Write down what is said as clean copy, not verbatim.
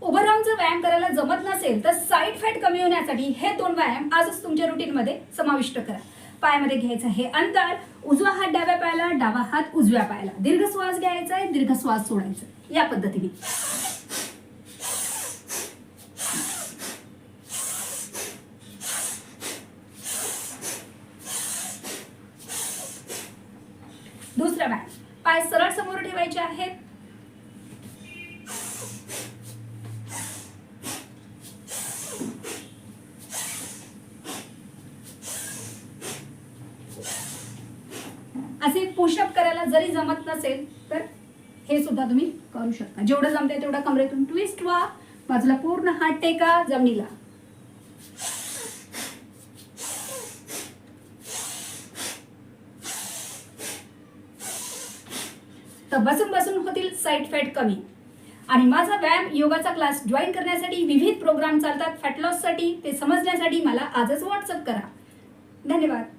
उभं राहून जर व्यायाम करायला जमत नसेल तर साईड फॅट कमी होण्यासाठी हे 2 व्यायाम आजच तुमच्या रुटीनमध्ये समाविष्ट करा. पायामध्ये घ्यायचं हे अंतर, उजवा हात डाव्या पायाला, डावा हात उजव्या पायाला. दीर्घ श्वास घ्यायचा आहे, दीर्घ श्वास सोडायचा या पद्धतीने. दुसरा व्यायाम, पाय सरळ समोर ठेवायचे आहेत. असे पुशअप करायला जरी जमत नसेल तर हे सुद्धा तुम्ही करू शकता. जेवढं जमतंय तेवढं कमरेतून ट्विस्ट व्हा, बाजूला पूर्ण हात टेका जमिनीला. तर बसून बसून होतील साईड फॅट कमी. आणि माझा व्यायाम योगाचा क्लास जॉईन करण्यासाठी विविध प्रोग्राम चालतात फॅट लॉससाठी. ते समजण्यासाठी मला आजच व्हॉट्सअप करा. धन्यवाद.